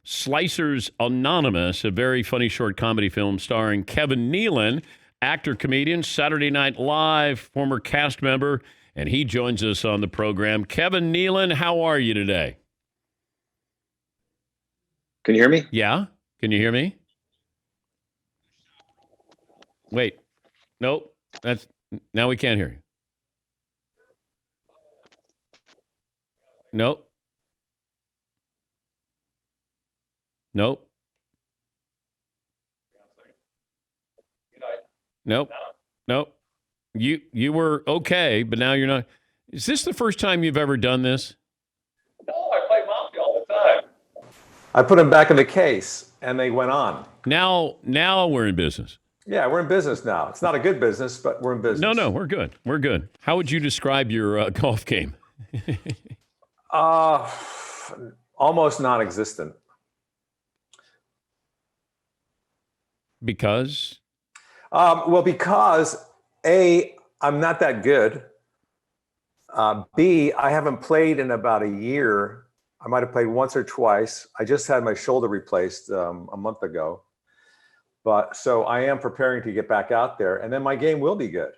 Slicers Anonymous, a very funny short comedy film starring Kevin Nealon, actor, comedian, Saturday Night Live, former cast member, and he joins us on the program. Kevin Nealon, how are you today? Can you hear me? Yeah. Can you hear me? Wait. Nope. Now we can't hear you. Nope. Nope. Nope. Nope. You were okay, but now you're not. Is this the first time you've ever done this? No, I play Mafia all the time. I put them back in the case, and they went on. Now we're in business. Yeah, we're in business now. It's not a good business, but we're in business. No, we're good. We're good. How would you describe your golf game? Almost non-existent. Because? Well, because A, I'm not that good. B, I haven't played in about a year. I might have played once or twice. I just had my shoulder replaced a month ago. But so I am preparing to get back out there, and then my game will be good.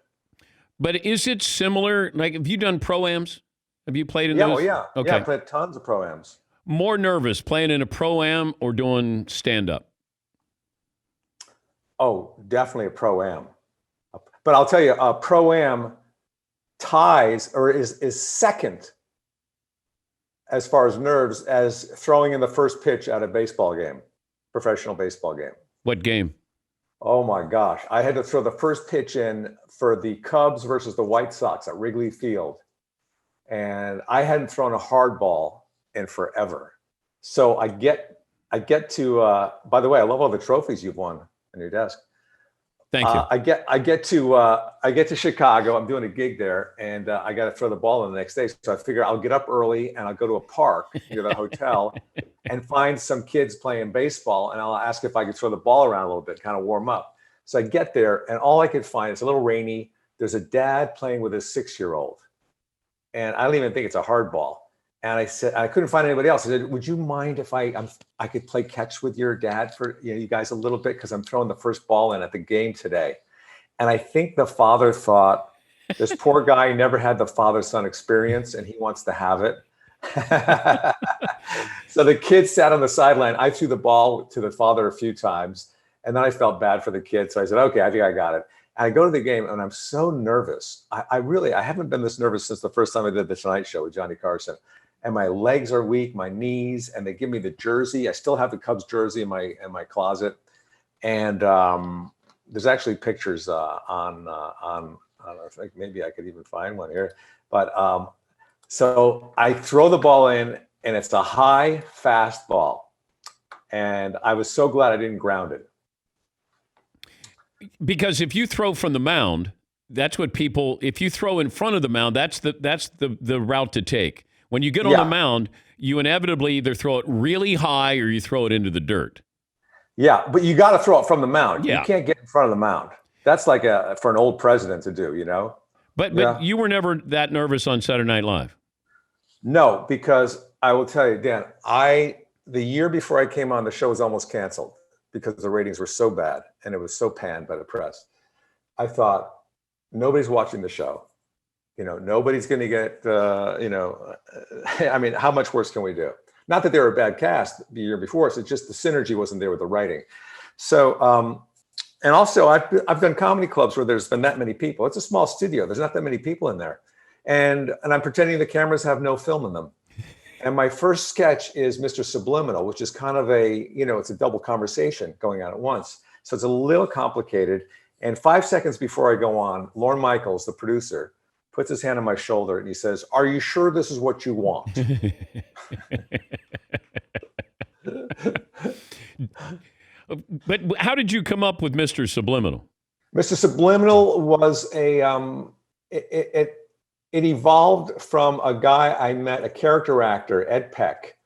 But is it similar? Like, have you done pro-ams? Have you played in those? Oh, yeah. Okay. Yeah, I played tons of pro-ams. More nervous playing in a pro-am or doing stand-up? Oh, definitely a pro-am. But I'll tell you, a pro-am ties or is second as far as nerves as throwing in the first pitch at a baseball game, professional baseball game. What game? Oh my gosh. I had to throw the first pitch in for the Cubs versus the White Sox at Wrigley Field. And I hadn't thrown a hard ball in forever. So I get to, by the way, I love all the trophies you've won on your desk. Thank you. I get to Chicago. I'm doing a gig there, and I got to throw the ball in the next day. So I figure I'll get up early and I'll go to a park near the hotel and find some kids playing baseball, and I'll ask if I could throw the ball around a little bit, kind of warm up. So I get there, and all I could find, it's a little rainy. There's a dad playing with his 6-year-old, and I don't even think it's a hard ball. And I said, I couldn't find anybody else. I said, would you mind if I could play catch with your dad for you guys a little bit? Because I'm throwing the first ball in at the game today. And I think the father thought, this poor guy never had the father-son experience and he wants to have it. So the kid sat on the sideline. I threw the ball to the father a few times, and then I felt bad for the kid. So I said, okay, I think I got it. And I go to the game and I'm so nervous. I haven't been this nervous since the first time I did the Tonight Show with Johnny Carson. And my legs are weak, my knees, and they give me the jersey. I still have the Cubs jersey in my closet. And there's actually pictures on I think maybe I could even find one here. But so I throw the ball in, and it's a high, fast ball. And I was so glad I didn't ground it. Because if you throw from the mound, that's what people, if you throw in front of the mound, that's the route to take. When you get on the mound, you inevitably either throw it really high or you throw it into the dirt. Yeah, but you got to throw it from the mound. Yeah. You can't get in front of the mound. That's like for an old president to do, But you were never that nervous on Saturday Night Live. No, because I will tell you, Dan, the year before I came on, the show was almost canceled because the ratings were so bad and it was so panned by the press. I thought, nobody's watching the show. Nobody's going to get, I mean, how much worse can we do? Not that they were a bad cast the year before, so it's just the synergy wasn't there with the writing. So, and also I've done comedy clubs where there's been that many people. It's a small studio. There's not that many people in there. And I'm pretending the cameras have no film in them. And my first sketch is Mr. Subliminal, which is kind of it's a double conversation going on at once. So it's a little complicated. And 5 seconds before I go on, Lorne Michaels, the producer, puts his hand on my shoulder and he says, "Are you sure this is what you want?" But how did you come up with Mr. Subliminal? Mr. Subliminal was it evolved from a guy I met, a character actor, Ed Peck,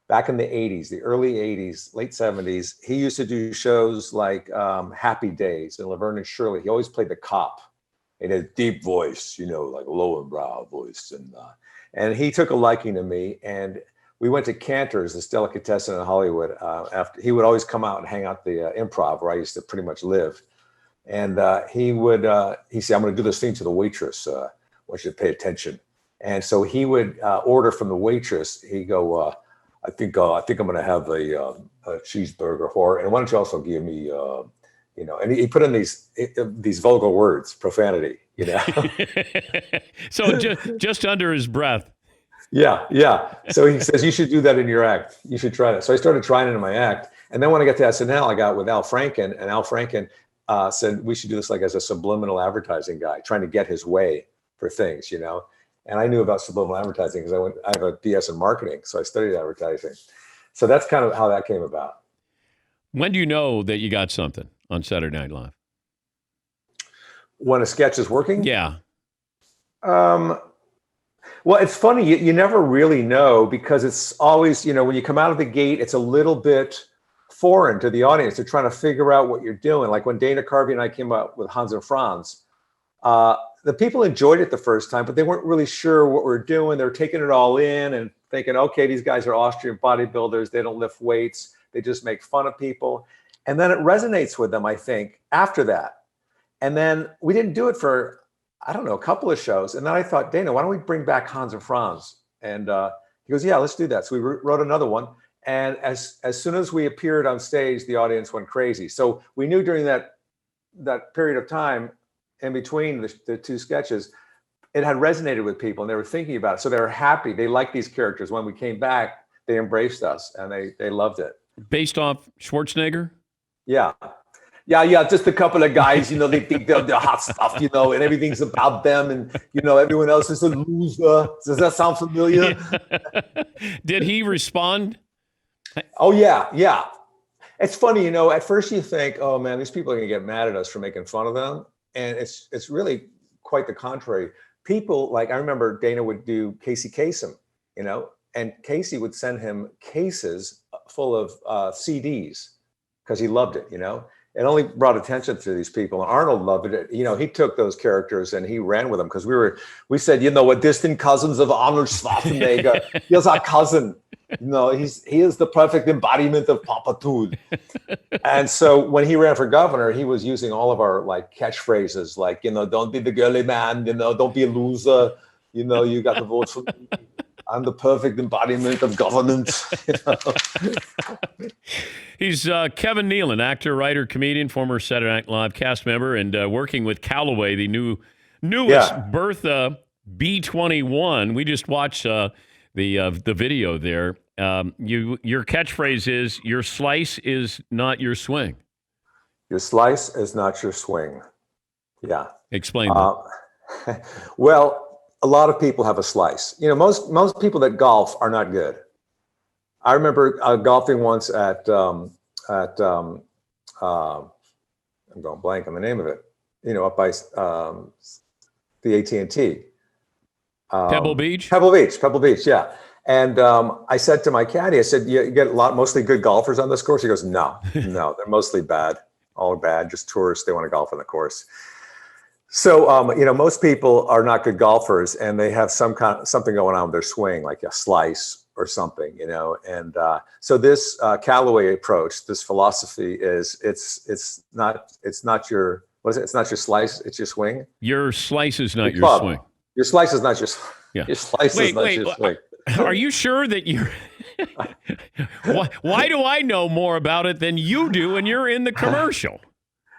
back in the 80s, the early 80s, late 70s. He used to do shows like Happy Days and Laverne and Shirley. He always played the cop. He had a deep voice, like low and brow voice. And he took a liking to me. And we went to Cantor's, this delicatessen in Hollywood. After he would always come out and hang out at the Improv, where I used to pretty much live. And he said, "I'm going to do this thing to the waitress. I want you to pay attention." And so he would order from the waitress. He'd go, I think I'm going to have a cheeseburger for her. And why don't you also give me, and he put in these vulgar words, profanity, So just under his breath. Yeah. So he says, you should do that in your act. You should try that. So I started trying it in my act. And then when I got to SNL, I got with Al Franken, and Al Franken said, we should do this like as a subliminal advertising guy, trying to get his way for things, And I knew about subliminal advertising because I have a BS in marketing. So I studied advertising. So that's kind of how that came about. When do you know that you got something on Saturday Night Live? When a sketch is working? Yeah. Well, it's funny. You never really know, because it's always, when you come out of the gate, it's a little bit foreign to the audience. They're trying to figure out what you're doing. Like when Dana Carvey and I came out with Hans and Franz, the people enjoyed it the first time, but they weren't really sure what we're doing. They're taking it all in and thinking, okay, these guys are Austrian bodybuilders. They don't lift weights. They just make fun of people. And then it resonates with them, I think, after that. And then we didn't do it for, I don't know, a couple of shows. And then I thought, Dana, why don't we bring back Hans and Franz? And he goes, yeah, let's do that. So we wrote another one. And as soon as we appeared on stage, the audience went crazy. So we knew during that period of time in between the two sketches, it had resonated with people and they were thinking about it. So they were happy. They liked these characters. When we came back, they embraced us and they loved it. Based off Schwarzenegger? Yeah. Just a couple of guys, they think they're hot stuff, and everything's about them, and everyone else is a loser. Does that sound familiar? Did he respond? Oh yeah. It's funny, at first you think, oh man, these people are gonna get mad at us for making fun of them, and it's really quite the contrary. People, like, I remember Dana would do Casey Kasem, and Casey would send him cases full of CDs because he loved it, It only brought attention to these people. And Arnold loved it. He took those characters and he ran with them, because we said, we're distant cousins of Arnold Schwarzenegger. He's our cousin. He is the perfect embodiment of Papatude. And so when he ran for governor, he was using all of our catchphrases, like, don't be the girly man, don't be a loser. You got the votes for me. I'm the perfect embodiment of governance. He's Kevin Nealon, actor, writer, comedian, former Saturday Night Live cast member, and working with Callaway, the newest Bertha B21. We just watched the video there. Your catchphrase is, your slice is not your swing. Your slice is not your swing. Yeah. Explain that. Well, a lot of people have a slice. Most people that golf are not good. I remember golfing once at I'm going blank on the name of it. Up by the AT&T. Pebble Beach. Pebble Beach. Yeah. And I said to my caddy, I said, you get mostly good golfers on this course. He goes, no, they're mostly bad. All bad, just tourists. They want to golf on the course. So, most people are not good golfers, and they have something going on with their swing, like a slice or something, And so this Callaway approach, this philosophy is, it's not your, what is it? It's not your slice, it's your swing. Your slice is not your swing. Your slice is not your. Yeah. Your slice is not your swing. Are you sure that you're? Why do I know more about it than you do, and you're in the commercial?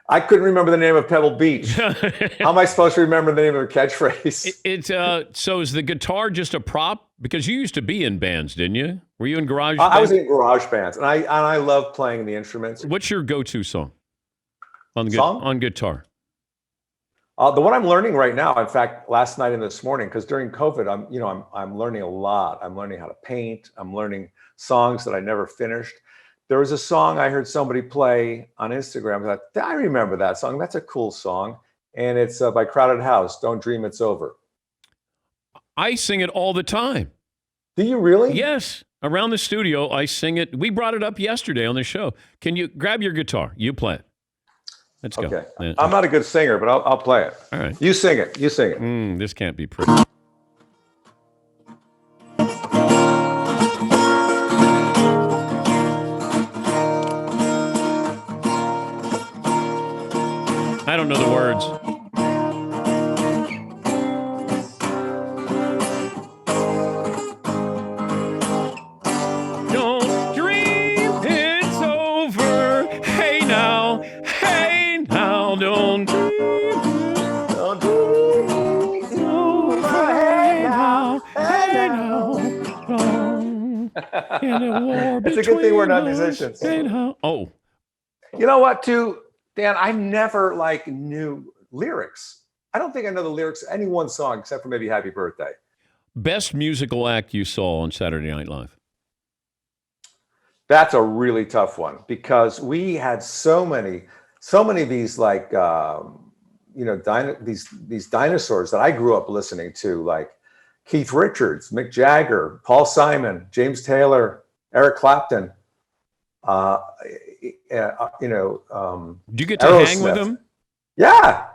I couldn't remember the name of Pebble Beach. How am I supposed to remember the name of a catchphrase? So is the guitar just a prop? Because you used to be in bands, didn't you? Were you in garage bands? I was in garage bands, and I love playing the instruments. What's your go-to song on guitar? The one I'm learning right now, in fact, last night and this morning, because during COVID, I'm learning a lot. I'm learning how to paint. I'm learning songs that I never finished. There was a song I heard somebody play on Instagram. I thought, I remember that song. That's a cool song. And it's by Crowded House, Don't Dream It's Over. I sing it all the time. Do you really? Yes. Around the studio, I sing it. We brought it up yesterday on the show. Can you grab your guitar? You play it. Let's go. Okay. I'm not a good singer, but I'll play it. All right. You sing it. This can't be pretty. I don't know the words. Don't dream it's over. Hey now, don't dream it's over. Hey now, in a war It's a good thing we're not between us. musicians. Hey now. Oh, You know what, too, Dan? I never knew lyrics. I don't think I know the lyrics to any one song except for maybe "Happy Birthday." best musical act you saw on Saturday Night Live? That's a really tough one because we had so many of these these dinosaurs that I grew up listening to, like Keith Richards, Mick Jagger, Paul Simon, James Taylor, Eric Clapton. Did you get to hang with Aerosmith. them? Yeah.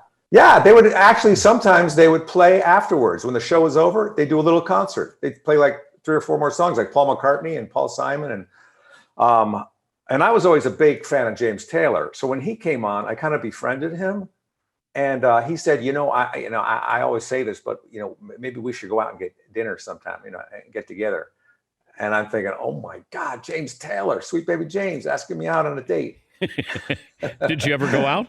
They would actually sometimes they would play afterwards when the show was over. They do a little concert. They'd play like 3 or 4 more songs, like Paul McCartney and Paul Simon, and I was always a big fan of James Taylor. So when he came on, I kind of befriended him, and he said, I always say this, but maybe we should go out and get dinner sometime, and get together. And I'm thinking, oh my God, James Taylor, sweet baby James, asking me out on a date. Did you ever go out?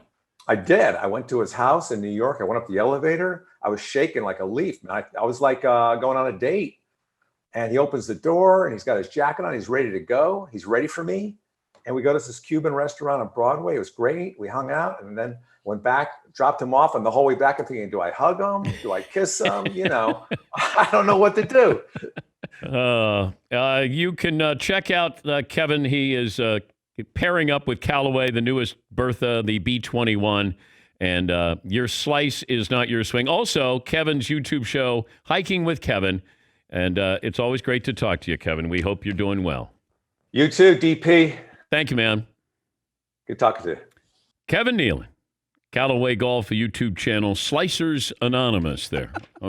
I did. I went to his house in New York. I went up the elevator. I was shaking like a leaf, man. I was like going on a date. And he opens the door and he's got his jacket on. He's ready to go. He's ready for me. And we go to this Cuban restaurant on Broadway. It was great. We hung out and then went back, dropped him off. And the whole way back, I'm thinking, do I hug him? Do I kiss him? I don't know what to do. You can check out Kevin. He is pairing up with Callaway, the newest Bertha, the B21. And Your Slice Is Not Your Swing. Also, Kevin's YouTube show, Hiking with Kevin. And it's always great to talk to you, Kevin. We hope you're doing well. You too, DP. Thank you, man. Good talking to you. Kevin Nealon, Callaway Golf, a YouTube channel, Slicers Anonymous there.